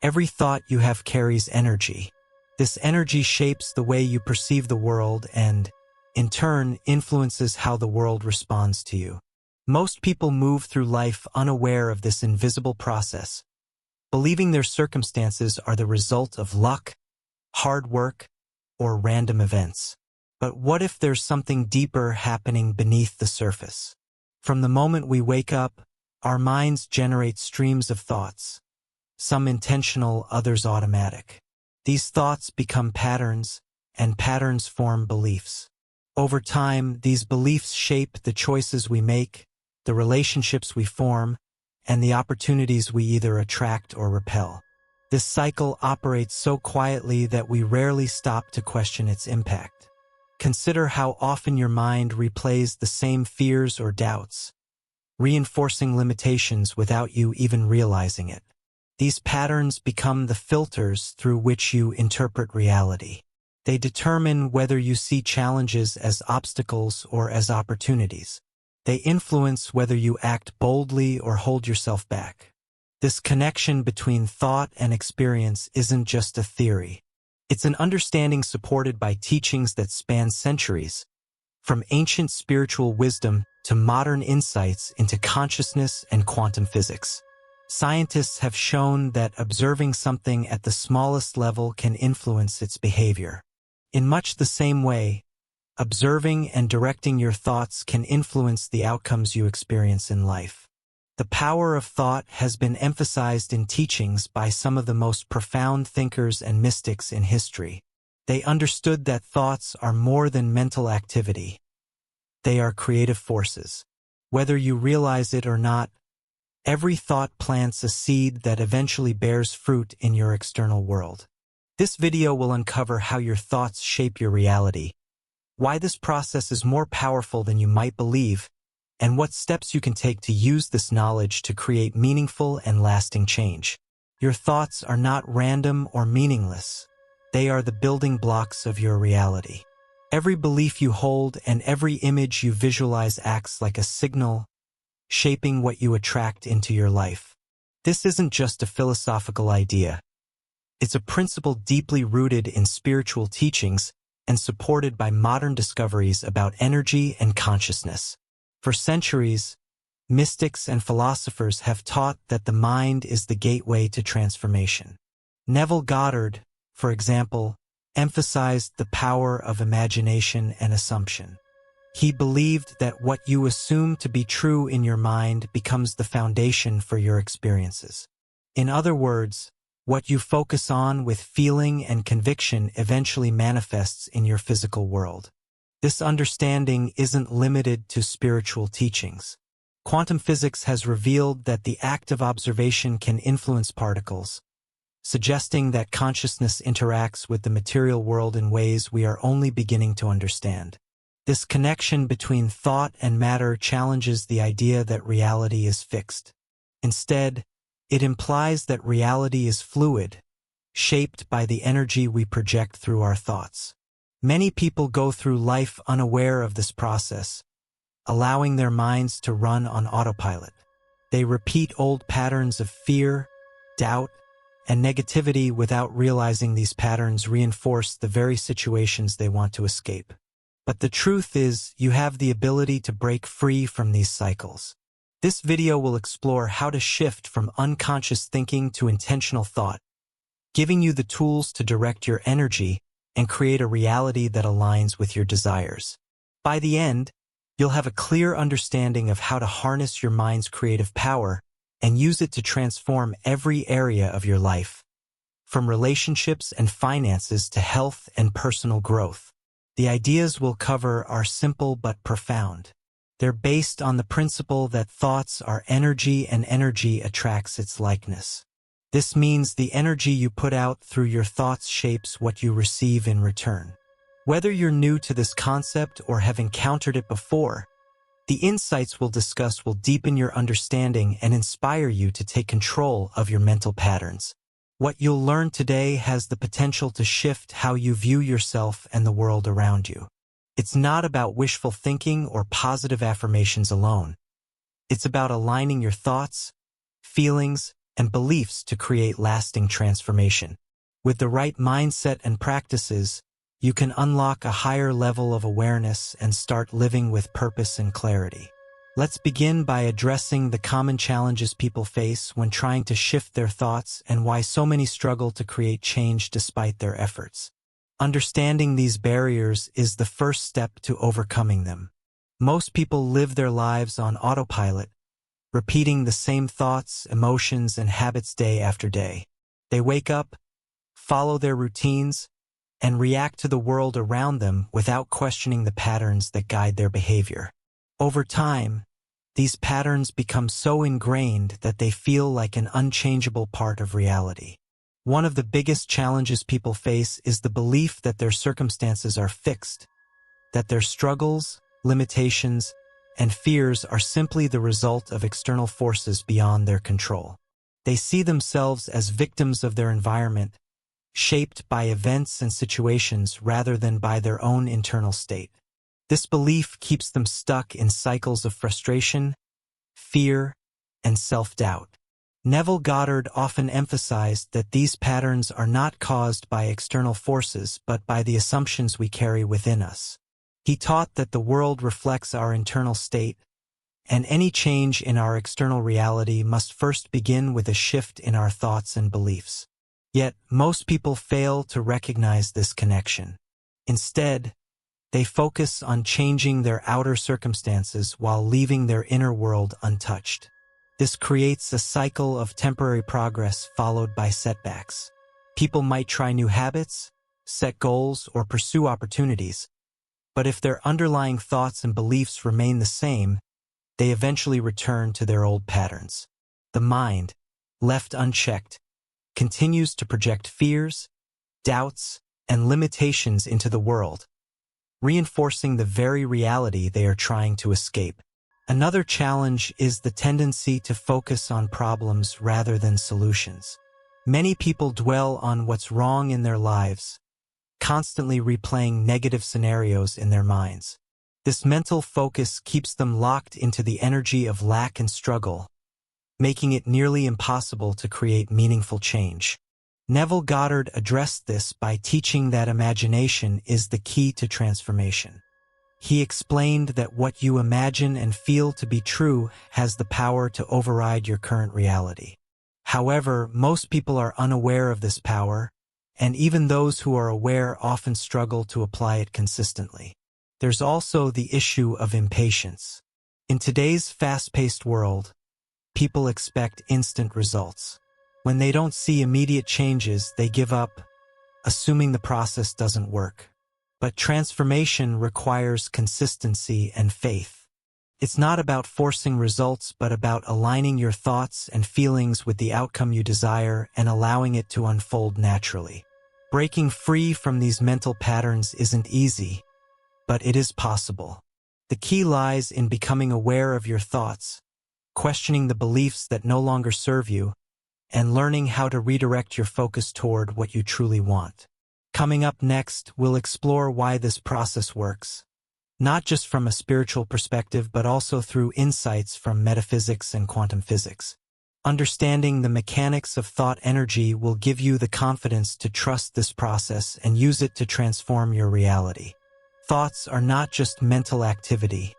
Every thought you have carries energy. This energy shapes the way you perceive the world and, in turn, influences how the world responds to you. Most people move through life unaware of this invisible process, believing their circumstances are the result of luck, hard work, or random events. But what if there's something deeper happening beneath the surface? From the moment we wake up, our minds generate streams of thoughts, some intentional, others automatic. These thoughts become patterns, and patterns form beliefs. Over time, these beliefs shape the choices we make, the relationships we form, and the opportunities we either attract or repel. This cycle operates so quietly that we rarely stop to question its impact. Consider how often your mind replays the same fears or doubts, reinforcing limitations without you even realizing it. These patterns become the filters through which you interpret reality. They determine whether you see challenges as obstacles or as opportunities. They influence whether you act boldly or hold yourself back. This connection between thought and experience isn't just a theory. It's an understanding supported by teachings that span centuries, from ancient spiritual wisdom to modern insights into consciousness and quantum physics. Scientists have shown that observing something at the smallest level can influence its behavior. In much the same way, observing and directing your thoughts can influence the outcomes you experience in life. The power of thought has been emphasized in teachings by some of the most profound thinkers and mystics in history. They understood that thoughts are more than mental activity. They are creative forces. Whether you realize it or not, every thought plants a seed that eventually bears fruit in your external world. This video will uncover how your thoughts shape your reality, why this process is more powerful than you might believe, and what steps you can take to use this knowledge to create meaningful and lasting change. Your thoughts are not random or meaningless. They are the building blocks of your reality. Every belief you hold and every image you visualize acts like a signal, shaping what you attract into your life. This isn't just a philosophical idea. It's a principle deeply rooted in spiritual teachings and supported by modern discoveries about energy and consciousness. For centuries, mystics and philosophers have taught that the mind is the gateway to transformation. Neville Goddard, for example, emphasized the power of imagination and assumption. He believed that what you assume to be true in your mind becomes the foundation for your experiences. In other words, what you focus on with feeling and conviction eventually manifests in your physical world. This understanding isn't limited to spiritual teachings. Quantum physics has revealed that the act of observation can influence particles, suggesting that consciousness interacts with the material world in ways we are only beginning to understand. This connection between thought and matter challenges the idea that reality is fixed. Instead, it implies that reality is fluid, shaped by the energy we project through our thoughts. Many people go through life unaware of this process, allowing their minds to run on autopilot. They repeat old patterns of fear, doubt, and negativity without realizing these patterns reinforce the very situations they want to escape. But the truth is, you have the ability to break free from these cycles. This video will explore how to shift from unconscious thinking to intentional thought, giving you the tools to direct your energy and create a reality that aligns with your desires. By the end, you'll have a clear understanding of how to harness your mind's creative power and use it to transform every area of your life, from relationships and finances to health and personal growth. The ideas we'll cover are simple but profound. They're based on the principle that thoughts are energy and energy attracts its likeness. This means the energy you put out through your thoughts shapes what you receive in return. Whether you're new to this concept or have encountered it before, the insights we'll discuss will deepen your understanding and inspire you to take control of your mental patterns. What you'll learn today has the potential to shift how you view yourself and the world around you. It's not about wishful thinking or positive affirmations alone. It's about aligning your thoughts, feelings, and beliefs to create lasting transformation. With the right mindset and practices, you can unlock a higher level of awareness and start living with purpose and clarity. Let's begin by addressing the common challenges people face when trying to shift their thoughts and why so many struggle to create change despite their efforts. Understanding these barriers is the first step to overcoming them. Most people live their lives on autopilot, repeating the same thoughts, emotions, and habits day after day. They wake up, follow their routines, and react to the world around them without questioning the patterns that guide their behavior. Over time, these patterns become so ingrained that they feel like an unchangeable part of reality. One of the biggest challenges people face is the belief that their circumstances are fixed, that their struggles, limitations, and fears are simply the result of external forces beyond their control. They see themselves as victims of their environment, shaped by events and situations rather than by their own internal state. This belief keeps them stuck in cycles of frustration, fear, and self-doubt. Neville Goddard often emphasized that these patterns are not caused by external forces but by the assumptions we carry within us. He taught that the world reflects our internal state, and any change in our external reality must first begin with a shift in our thoughts and beliefs. Yet, most people fail to recognize this connection. Instead, they focus on changing their outer circumstances while leaving their inner world untouched. This creates a cycle of temporary progress followed by setbacks. People might try new habits, set goals, or pursue opportunities, but if their underlying thoughts and beliefs remain the same, they eventually return to their old patterns. The mind, left unchecked, continues to project fears, doubts, and limitations into the world, reinforcing the very reality they are trying to escape. Another challenge is the tendency to focus on problems rather than solutions. Many people dwell on what's wrong in their lives, constantly replaying negative scenarios in their minds. This mental focus keeps them locked into the energy of lack and struggle, making it nearly impossible to create meaningful change. Neville Goddard addressed this by teaching that imagination is the key to transformation. He explained that what you imagine and feel to be true has the power to override your current reality. However, most people are unaware of this power, and even those who are aware often struggle to apply it consistently. There's also the issue of impatience. In today's fast-paced world, people expect instant results. When they don't see immediate changes, they give up, assuming the process doesn't work. But transformation requires consistency and faith. It's not about forcing results, but about aligning your thoughts and feelings with the outcome you desire and allowing it to unfold naturally. Breaking free from these mental patterns isn't easy, but it is possible. The key lies in becoming aware of your thoughts, questioning the beliefs that no longer serve you, and learning how to redirect your focus toward what you truly want. Coming up next, we'll explore why this process works, not just from a spiritual perspective, but also through insights from metaphysics and quantum physics. Understanding the mechanics of thought energy will give you the confidence to trust this process and use it to transform your reality. Thoughts are not just mental activity.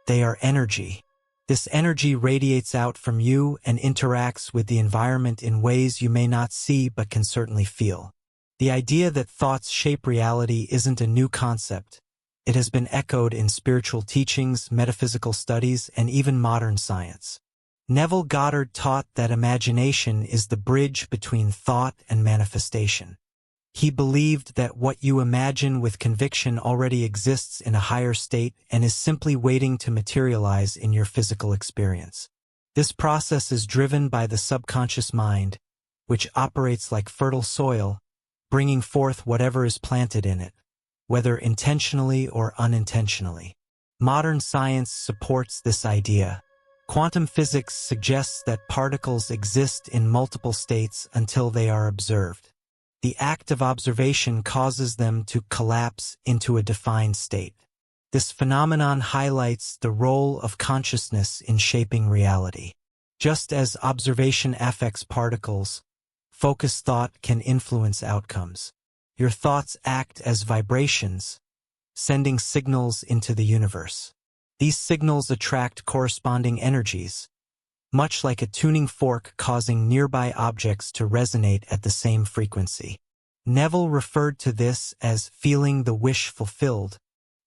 They are energy. This energy radiates out from you and interacts with the environment in ways you may not see but can certainly feel. The idea that thoughts shape reality isn't a new concept. It has been echoed in spiritual teachings, metaphysical studies, and even modern science. Neville Goddard taught that imagination is the bridge between thought and manifestation. He believed that what you imagine with conviction already exists in a higher state and is simply waiting to materialize in your physical experience. This process is driven by the subconscious mind, which operates like fertile soil, bringing forth whatever is planted in it, whether intentionally or unintentionally. Modern science supports this idea. Quantum physics suggests that particles exist in multiple states until they are observed. The act of observation causes them to collapse into a defined state. This phenomenon highlights the role of consciousness in shaping reality. Just as observation affects particles, focused thought can influence outcomes. Your thoughts act as vibrations, sending signals into the universe. These signals attract corresponding energies, much like a tuning fork causing nearby objects to resonate at the same frequency. Neville referred to this as feeling the wish fulfilled.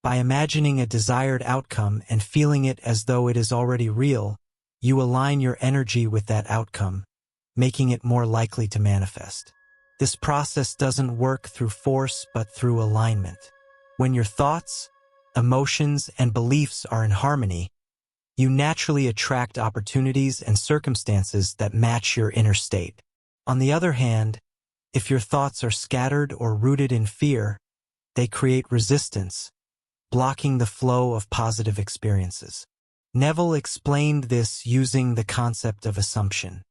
By imagining a desired outcome and feeling it as though it is already real, you align your energy with that outcome, making it more likely to manifest. This process doesn't work through force but through alignment. When your thoughts, emotions, and beliefs are in harmony, you naturally attract opportunities and circumstances that match your inner state. On the other hand, if your thoughts are scattered or rooted in fear, they create resistance, blocking the flow of positive experiences. Neville explained this using the concept of assumption.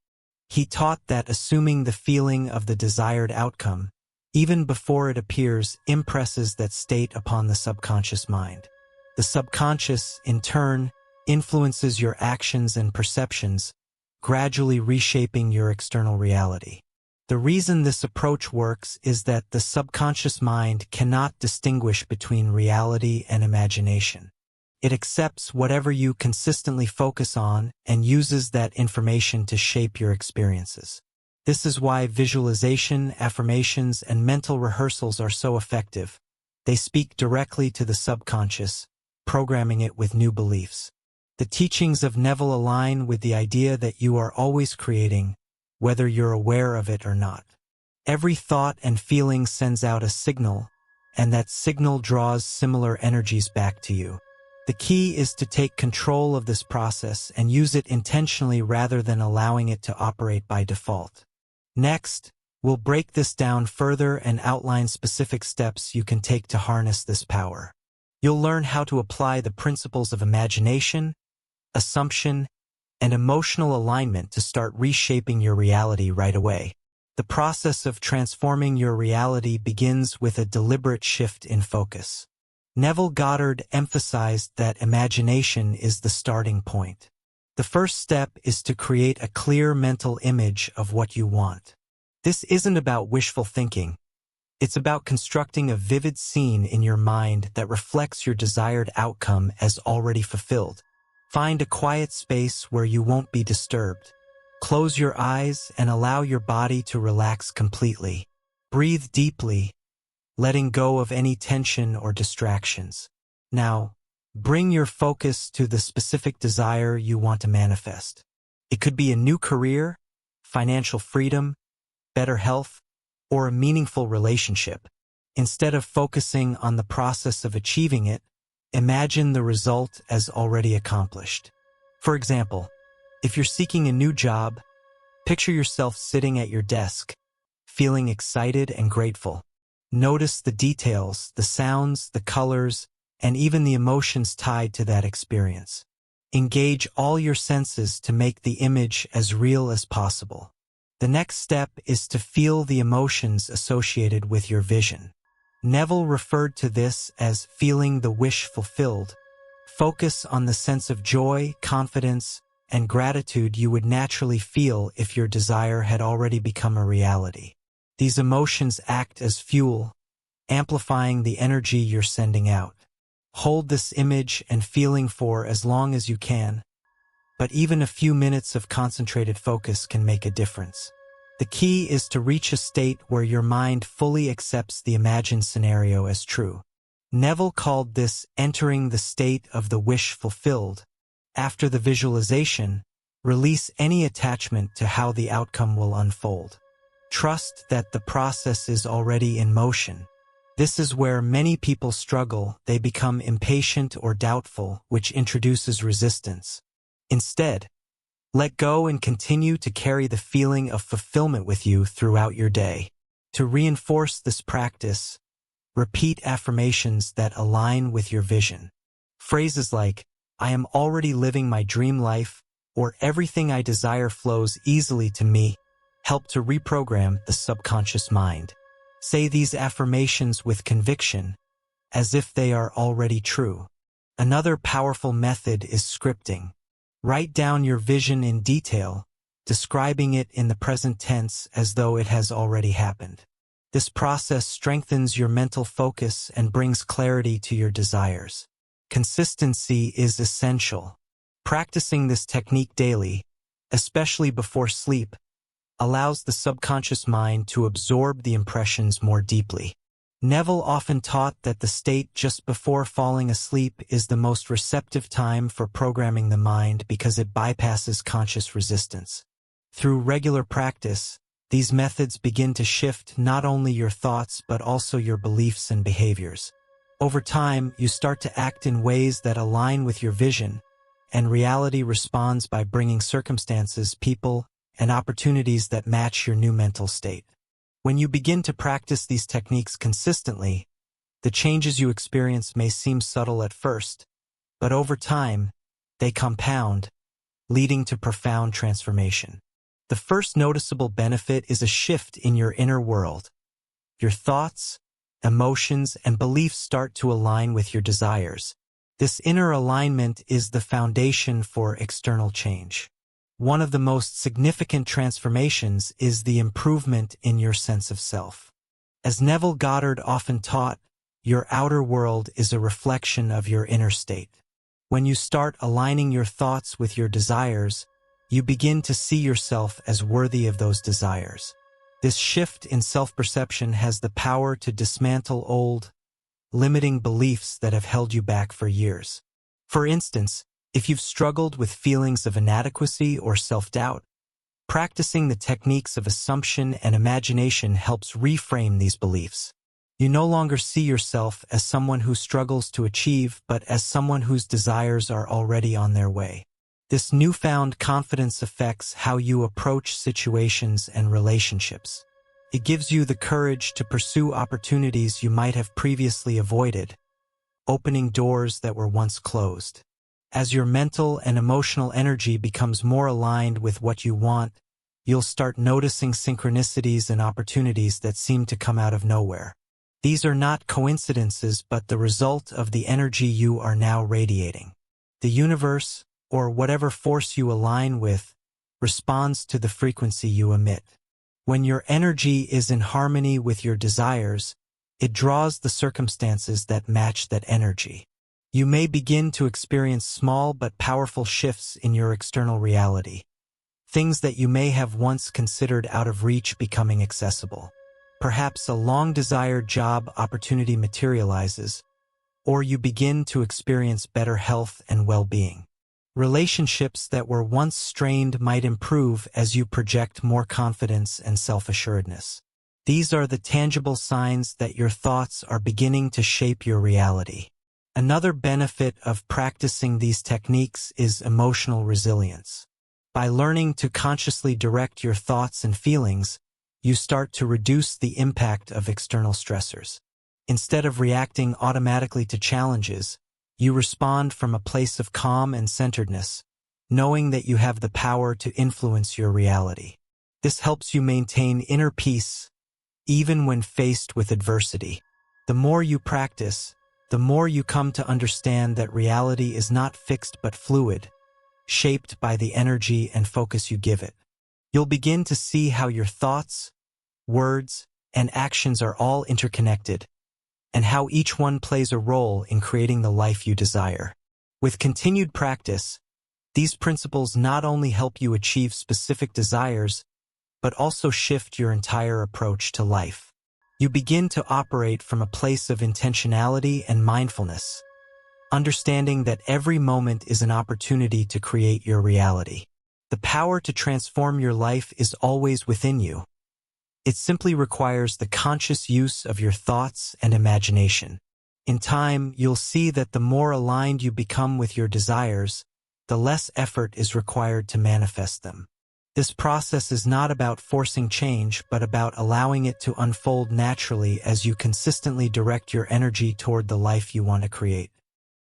He taught that assuming the feeling of the desired outcome, even before it appears, impresses that state upon the subconscious mind. The subconscious, in turn, influences your actions and perceptions, gradually reshaping your external reality. The reason this approach works is that the subconscious mind cannot distinguish between reality and imagination. It accepts whatever you consistently focus on and uses that information to shape your experiences. This is why visualization, affirmations, and mental rehearsals are so effective. They speak directly to the subconscious, programming it with new beliefs. The teachings of Neville align with the idea that you are always creating, whether you're aware of it or not. Every thought and feeling sends out a signal, and that signal draws similar energies back to you. The key is to take control of this process and use it intentionally rather than allowing it to operate by default. Next, we'll break this down further and outline specific steps you can take to harness this power. You'll learn how to apply the principles of imagination, assumption, and emotional alignment to start reshaping your reality right away. The process of transforming your reality begins with a deliberate shift in focus. Neville Goddard emphasized that imagination is the starting point. The first step is to create a clear mental image of what you want. This isn't about wishful thinking. It's about constructing a vivid scene in your mind that reflects your desired outcome as already fulfilled. Find a quiet space where you won't be disturbed. Close your eyes and allow your body to relax completely. Breathe deeply, letting go of any tension or distractions. Now, bring your focus to the specific desire you want to manifest. It could be a new career, financial freedom, better health, or a meaningful relationship. Instead of focusing on the process of achieving it, imagine the result as already accomplished. For example, if you're seeking a new job, picture yourself sitting at your desk, feeling excited and grateful. Notice the details, the sounds, the colors, and even the emotions tied to that experience. Engage all your senses to make the image as real as possible. The next step is to feel the emotions associated with your vision. Neville referred to this as feeling the wish fulfilled. Focus on the sense of joy, confidence, and gratitude you would naturally feel if your desire had already become a reality. These emotions act as fuel, amplifying the energy you're sending out. Hold this image and feeling for as long as you can, but even a few minutes of concentrated focus can make a difference. The key is to reach a state where your mind fully accepts the imagined scenario as true. Neville called this entering the state of the wish fulfilled. After the visualization, release any attachment to how the outcome will unfold. Trust that the process is already in motion. This is where many people struggle. They become impatient or doubtful, which introduces resistance. Instead, let go and continue to carry the feeling of fulfillment with you throughout your day. To reinforce this practice, repeat affirmations that align with your vision. Phrases like, "I am already living my dream life," or "everything I desire flows easily to me," help to reprogram the subconscious mind. Say these affirmations with conviction, as if they are already true. Another powerful method is scripting. Write down your vision in detail, describing it in the present tense as though it has already happened. This process strengthens your mental focus and brings clarity to your desires. Consistency is essential. Practicing this technique daily, especially before sleep, allows the subconscious mind to absorb the impressions more deeply. Neville often taught that the state just before falling asleep is the most receptive time for programming the mind because it bypasses conscious resistance. Through regular practice, these methods begin to shift not only your thoughts but also your beliefs and behaviors. Over time, you start to act in ways that align with your vision, and reality responds by bringing circumstances, people, and opportunities that match your new mental state. When you begin to practice these techniques consistently, the changes you experience may seem subtle at first, but over time, they compound, leading to profound transformation. The first noticeable benefit is a shift in your inner world. Your thoughts, emotions, and beliefs start to align with your desires. This inner alignment is the foundation for external change. One of the most significant transformations is the improvement in your sense of self. As Neville Goddard often taught, your outer world is a reflection of your inner state. When you start aligning your thoughts with your desires, you begin to see yourself as worthy of those desires. This shift in self-perception has the power to dismantle old, limiting beliefs that have held you back for years. For instance, if you've struggled with feelings of inadequacy or self-doubt, practicing the techniques of assumption and imagination helps reframe these beliefs. You no longer see yourself as someone who struggles to achieve, but as someone whose desires are already on their way. This newfound confidence affects how you approach situations and relationships. It gives you the courage to pursue opportunities you might have previously avoided, opening doors that were once closed. As your mental and emotional energy becomes more aligned with what you want, you'll start noticing synchronicities and opportunities that seem to come out of nowhere. These are not coincidences but the result of the energy you are now radiating. The universe, or whatever force you align with, responds to the frequency you emit. When your energy is in harmony with your desires, it draws the circumstances that match that energy. You may begin to experience small but powerful shifts in your external reality. Things that you may have once considered out of reach becoming accessible. Perhaps a long-desired job opportunity materializes, or you begin to experience better health and well-being. Relationships that were once strained might improve as you project more confidence and self-assuredness. These are the tangible signs that your thoughts are beginning to shape your reality. Another benefit of practicing these techniques is emotional resilience. By learning to consciously direct your thoughts and feelings, you start to reduce the impact of external stressors. Instead of reacting automatically to challenges, you respond from a place of calm and centeredness, knowing that you have the power to influence your reality. This helps you maintain inner peace, even when faced with adversity. The more you practice, the more you come to understand that reality is not fixed but fluid, shaped by the energy and focus you give it. You'll begin to see how your thoughts, words, and actions are all interconnected, and how each one plays a role in creating the life you desire. With continued practice, these principles not only help you achieve specific desires, but also shift your entire approach to life. You begin to operate from a place of intentionality and mindfulness, understanding that every moment is an opportunity to create your reality. The power to transform your life is always within you. It simply requires the conscious use of your thoughts and imagination. In time, you'll see that the more aligned you become with your desires, the less effort is required to manifest them. This process is not about forcing change, but about allowing it to unfold naturally as you consistently direct your energy toward the life you want to create.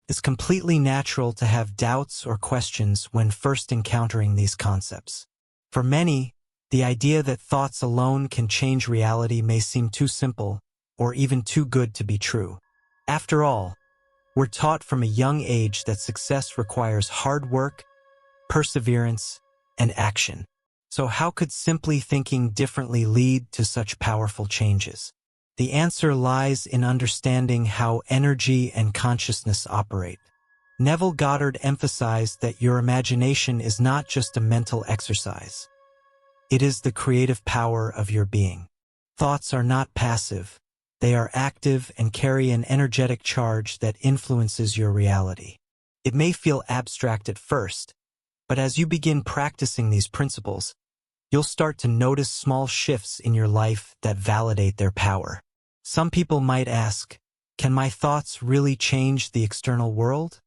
It's completely natural to have doubts or questions when first encountering these concepts. For many, the idea that thoughts alone can change reality may seem too simple, or even too good to be true. After all, we're taught from a young age that success requires hard work, perseverance, and action. So how could simply thinking differently lead to such powerful changes? The answer lies in understanding how energy and consciousness operate. Neville Goddard emphasized that your imagination is not just a mental exercise. It is the creative power of your being. Thoughts are not passive. They are active and carry an energetic charge that influences your reality. It may feel abstract at first, but as you begin practicing these principles, you'll start to notice small shifts in your life that validate their power. Some people might ask, can my thoughts really change the external world?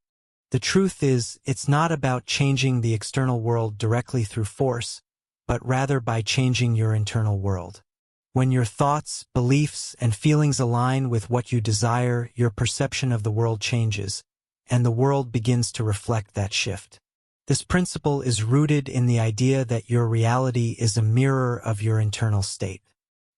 The truth is, it's not about changing the external world directly through force, but rather by changing your internal world. When your thoughts, beliefs, and feelings align with what you desire, your perception of the world changes, and the world begins to reflect that shift. This principle is rooted in the idea that your reality is a mirror of your internal state.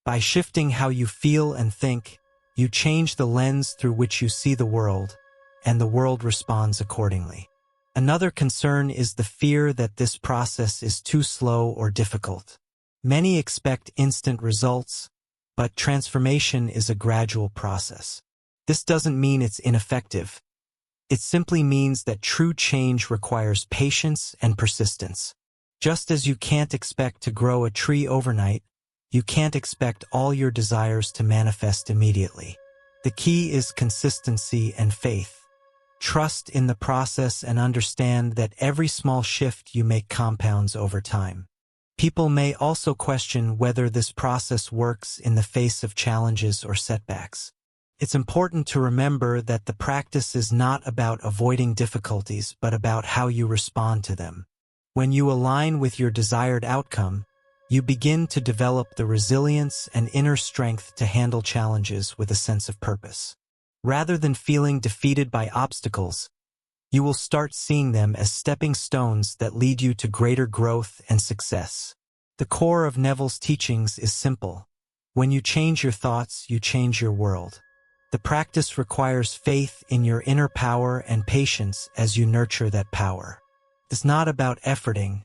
By shifting how you feel and think, you change the lens through which you see the world, and the world responds accordingly. Another concern is the fear that this process is too slow or difficult. Many expect instant results, but transformation is a gradual process. This doesn't mean it's ineffective. It simply means that true change requires patience and persistence. Just as you can't expect to grow a tree overnight, you can't expect all your desires to manifest immediately. The key is consistency and faith. Trust in the process and understand that every small shift you make compounds over time. People may also question whether this process works in the face of challenges or setbacks. It's important to remember that the practice is not about avoiding difficulties, but about how you respond to them. When you align with your desired outcome, you begin to develop the resilience and inner strength to handle challenges with a sense of purpose. Rather than feeling defeated by obstacles, you will start seeing them as stepping stones that lead you to greater growth and success. The core of Neville's teachings is simple. When you change your thoughts, you change your world. The practice requires faith in your inner power and patience as you nurture that power. It's not about efforting,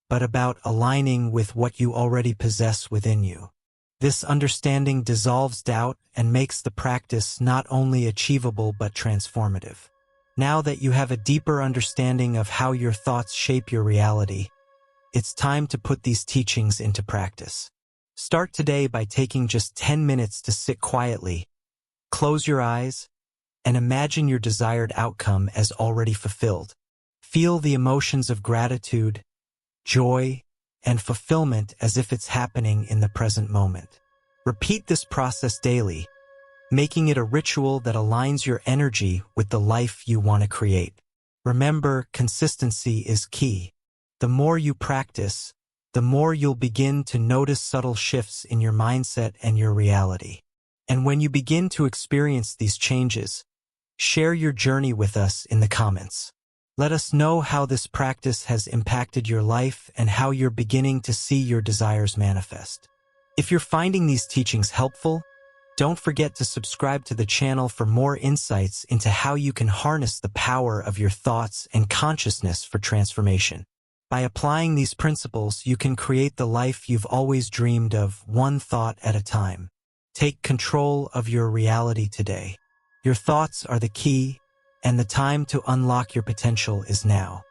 but about aligning with what you already possess within you. This understanding dissolves doubt and makes the practice not only achievable but transformative. Now that you have a deeper understanding of how your thoughts shape your reality, it's time to put these teachings into practice. Start today by taking just 10 minutes to sit quietly, close your eyes, and imagine your desired outcome as already fulfilled. Feel the emotions of gratitude, joy, and fulfillment as if it's happening in the present moment. Repeat this process daily, making it a ritual that aligns your energy with the life you want to create. Remember, consistency is key. The more you practice, the more you'll begin to notice subtle shifts in your mindset and your reality. And when you begin to experience these changes, share your journey with us in the comments. Let us know how this practice has impacted your life and how you're beginning to see your desires manifest. If you're finding these teachings helpful, don't forget to subscribe to the channel for more insights into how you can harness the power of your thoughts and consciousness for transformation. By applying these principles, you can create the life you've always dreamed of, one thought at a time. Take control of your reality today. Your thoughts are the key, and the time to unlock your potential is now.